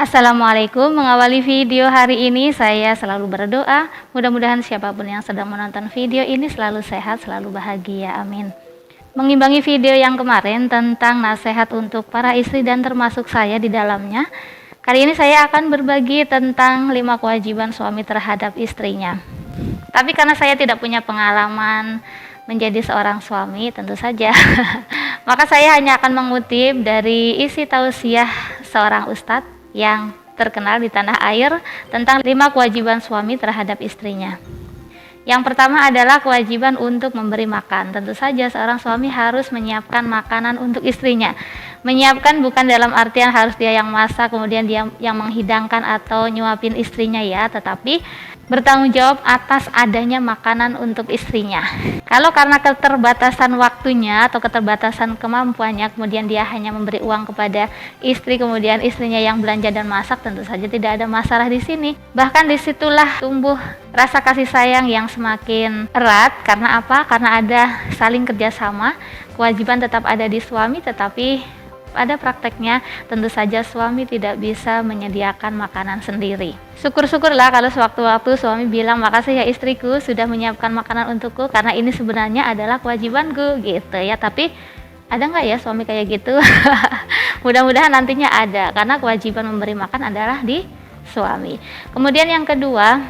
Assalamualaikum. Mengawali video hari ini saya selalu berdoa mudah-mudahan siapapun yang sedang menonton video ini selalu sehat, selalu bahagia, amin. Mengimbangi video yang kemarin tentang nasihat untuk para istri dan termasuk saya di dalamnya, kali ini saya akan berbagi tentang 5 kewajiban suami terhadap istrinya. Tapi karena saya tidak punya pengalaman menjadi seorang suami tentu saja maka saya hanya akan mengutip dari isi tausiah seorang ustadz yang terkenal di tanah air tentang 5 kewajiban suami terhadap istrinya. Yang pertama adalah kewajiban untuk memberi makan. Tentu saja seorang suami harus menyiapkan makanan untuk istrinya. Menyiapkan bukan dalam artian harus dia yang masak kemudian dia yang menghidangkan atau nyuapin istrinya ya, tetapi bertanggung jawab atas adanya makanan untuk istrinya. Kalau karena keterbatasan waktunya atau keterbatasan kemampuannya, kemudian dia hanya memberi uang kepada istri, kemudian istrinya yang belanja dan masak, tentu saja tidak ada masalah di sini. Bahkan disitulah tumbuh rasa kasih sayang yang semakin erat. Karena apa? Karena ada saling kerjasama. Kewajiban tetap ada di suami, tetapi pada prakteknya tentu saja suami tidak bisa menyediakan makanan sendiri. Syukur-syukurlah kalau sewaktu-waktu suami bilang, makasih ya istriku sudah menyiapkan makanan untukku karena ini sebenarnya adalah kewajibanku gitu ya. Tapi ada nggak ya suami kayak gitu? Mudah-mudahan nantinya ada, karena kewajiban memberi makan adalah di suami. Kemudian yang kedua,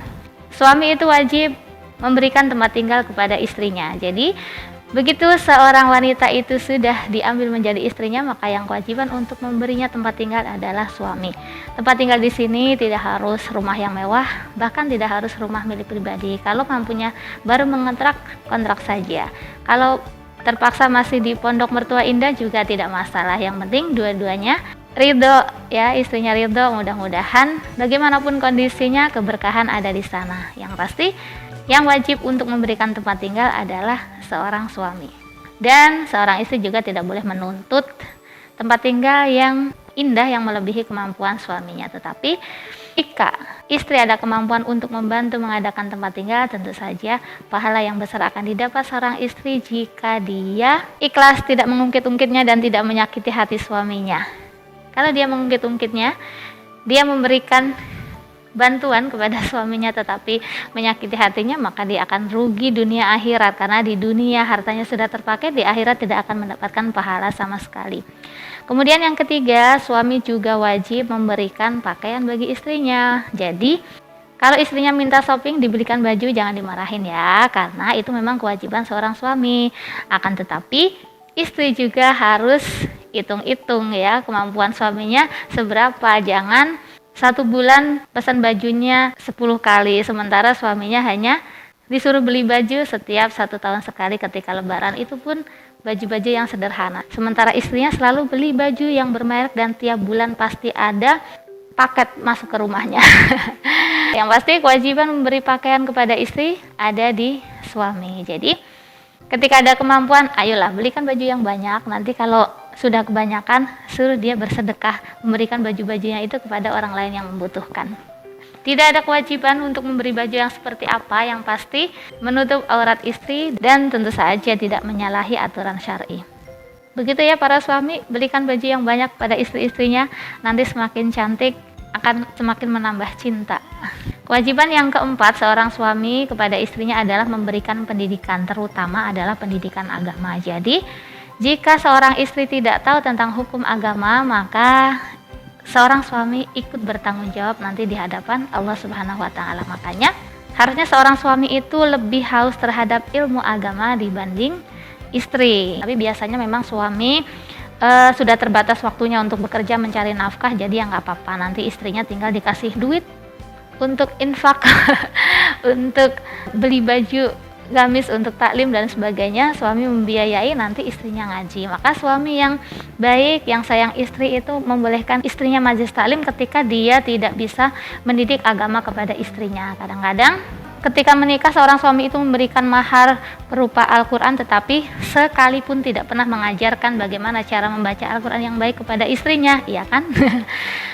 suami itu wajib memberikan tempat tinggal kepada istrinya. Jadi begitu seorang wanita itu sudah diambil menjadi istrinya, maka yang kewajiban untuk memberinya tempat tinggal adalah suami. Tempat tinggal di sini tidak harus rumah yang mewah, bahkan tidak harus rumah milik pribadi. Kalau mampunya baru mengontrak, kontrak saja. Kalau terpaksa masih di pondok mertua indah juga tidak masalah. Yang penting dua-duanya ridho ya, istrinya ridho. Mudah-mudahan bagaimanapun kondisinya keberkahan ada di sana. Yang pasti yang wajib untuk memberikan tempat tinggal adalah seorang suami. Dan seorang istri juga tidak boleh menuntut tempat tinggal yang indah yang melebihi kemampuan suaminya. Tetapi jika istri ada kemampuan untuk membantu mengadakan tempat tinggal, tentu saja pahala yang besar akan didapat seorang istri jika dia ikhlas, tidak mengungkit-ungkitnya dan tidak menyakiti hati suaminya. Kalau dia mengungkit-ungkitnya, dia memberikan bantuan kepada suaminya tetapi menyakiti hatinya, maka dia akan rugi dunia akhirat, karena di dunia hartanya sudah terpakai, di akhirat tidak akan mendapatkan pahala sama sekali. Kemudian yang ketiga, suami juga wajib memberikan pakaian bagi istrinya. Jadi kalau istrinya minta shopping dibelikan baju, jangan dimarahin ya, karena itu memang kewajiban seorang suami. Akan tetapi istri juga harus hitung-hitung ya kemampuan suaminya seberapa. Jangan 1 bulan pesan bajunya 10 kali, sementara suaminya hanya disuruh beli baju setiap 1 tahun sekali ketika lebaran, itu pun baju-baju yang sederhana. Sementara istrinya selalu beli baju yang bermerek dan tiap bulan pasti ada paket masuk ke rumahnya. Yang pasti kewajiban memberi pakaian kepada istri ada di suami. Jadi ketika ada kemampuan, ayolah belikan baju yang banyak. Nanti kalau sudah kebanyakan, suruh dia bersedekah, memberikan baju-bajunya itu kepada orang lain yang membutuhkan. Tidak ada kewajiban untuk memberi baju yang seperti apa, yang pasti menutup aurat istri dan tentu saja tidak menyalahi aturan syar'i. Begitu ya para suami, belikan baju yang banyak pada istri-istrinya, nanti semakin cantik akan semakin menambah cinta. Kewajiban yang keempat seorang suami kepada istrinya adalah memberikan pendidikan, terutama adalah pendidikan agama. Jadi jika seorang istri tidak tahu tentang hukum agama, maka seorang suami ikut bertanggung jawab nanti di hadapan Allah Subhanahu wa taala. Makanya harusnya seorang suami itu lebih haus terhadap ilmu agama dibanding istri. Tapi biasanya memang suami sudah terbatas waktunya untuk bekerja mencari nafkah, jadi ya nggak apa-apa, nanti istrinya tinggal dikasih duit untuk infak untuk beli baju gamis untuk taklim dan sebagainya, suami membiayai, nanti istrinya ngaji. Maka suami yang baik, yang sayang istri itu membolehkan istrinya majelis taklim ketika dia tidak bisa mendidik agama kepada istrinya. Kadang-kadang ketika menikah seorang suami itu memberikan mahar berupa Al-Quran tetapi sekalipun tidak pernah mengajarkan bagaimana cara membaca Al-Quran yang baik kepada istrinya, iya kan?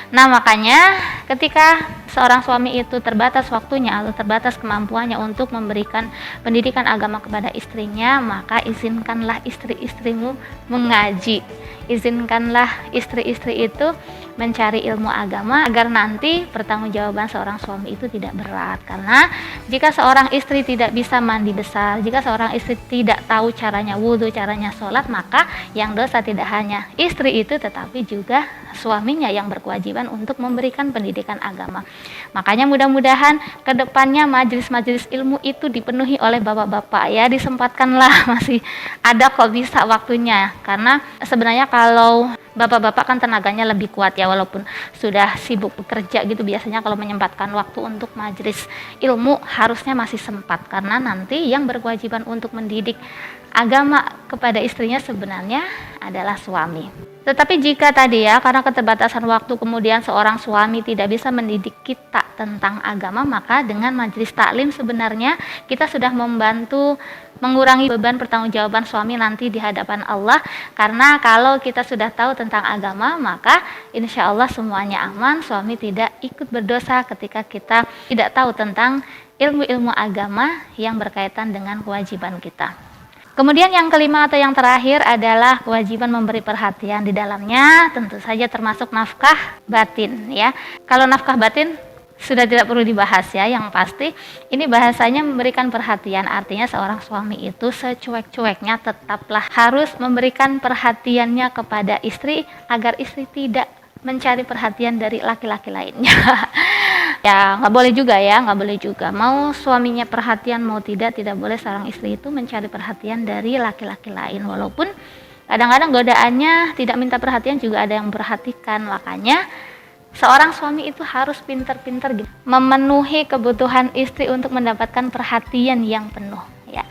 Nah makanya ketika seorang suami itu terbatas waktunya atau terbatas kemampuannya untuk memberikan pendidikan agama kepada istrinya, maka izinkanlah istri-istrimu mengaji, izinkanlah istri-istri itu mencari ilmu agama agar nanti pertanggungjawaban seorang suami itu tidak berat. Karena jika seorang istri tidak bisa mandi besar, jika seorang istri tidak tahu caranya wudhu, caranya sholat, maka yang dosa tidak hanya istri itu tetapi juga suaminya yang berkewajiban untuk memberikan pendidikan agama. Makanya mudah-mudahan kedepannya majelis-majelis ilmu itu dipenuhi oleh bapak-bapak ya, disempatkanlah, masih ada kok bisa waktunya. Karena sebenarnya kalau bapak-bapak kan tenaganya lebih kuat ya, walaupun sudah sibuk bekerja gitu, biasanya kalau menyempatkan waktu untuk majelis ilmu harusnya masih sempat, karena nanti yang berkewajiban untuk mendidik agama kepada istrinya sebenarnya adalah suami. Tetapi jika tadi ya, karena keterbatasan waktu kemudian seorang suami tidak bisa mendidik kita tentang agama, maka dengan majelis taklim sebenarnya kita sudah membantu mengurangi beban pertanggungjawaban suami nanti di hadapan Allah. Karena kalau kita sudah tahu tentang agama, maka insya Allah semuanya aman, suami tidak ikut berdosa ketika kita tidak tahu tentang ilmu-ilmu agama yang berkaitan dengan kewajiban kita. Kemudian yang kelima atau yang terakhir adalah kewajiban memberi perhatian. Di dalamnya tentu saja termasuk nafkah batin ya. Kalau nafkah batin sudah tidak perlu dibahas ya, yang pasti ini bahasanya memberikan perhatian, artinya seorang suami itu secuek-cueknya tetaplah harus memberikan perhatiannya kepada istri agar istri tidak mencari perhatian dari laki-laki lainnya. Ya nggak boleh juga ya, nggak boleh juga, mau suaminya perhatian mau tidak boleh seorang istri itu mencari perhatian dari laki-laki lain. Walaupun kadang-kadang godaannya tidak minta perhatian juga ada yang memperhatikan. Makanya seorang suami itu harus pintar-pintar gitu, memenuhi kebutuhan istri untuk mendapatkan perhatian yang penuh ya.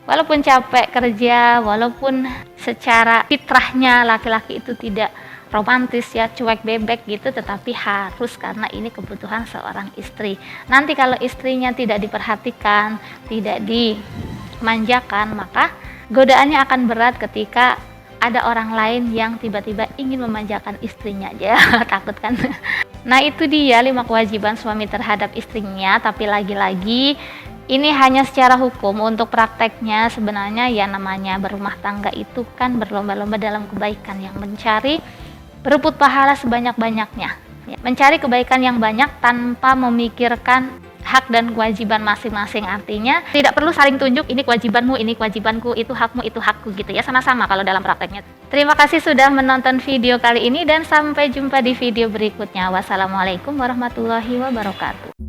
Walaupun capek kerja, walaupun secara fitrahnya laki-laki itu tidak romantis ya, cuek bebek gitu, tetapi harus, karena ini kebutuhan seorang istri. Nanti kalau istrinya tidak diperhatikan, tidak dimanjakan, maka godaannya akan berat ketika ada orang lain yang tiba-tiba ingin memanjakan istrinya aja. Takut kan? Nah itu dia 5 kewajiban suami terhadap istrinya. Tapi lagi-lagi ini hanya secara hukum. Untuk prakteknya sebenarnya ya namanya berumah tangga itu kan berlomba-lomba dalam kebaikan, yang mencari berebut pahala sebanyak-banyaknya ya, mencari kebaikan yang banyak tanpa memikirkan hak dan kewajiban masing-masing. Artinya tidak perlu saling tunjuk, ini kewajibanmu, ini kewajibanku, itu hakmu, itu hakku gitu ya, sama-sama kalau dalam prakteknya. Terima kasih sudah menonton video kali ini dan sampai jumpa di video berikutnya. Wassalamualaikum warahmatullahi wabarakatuh.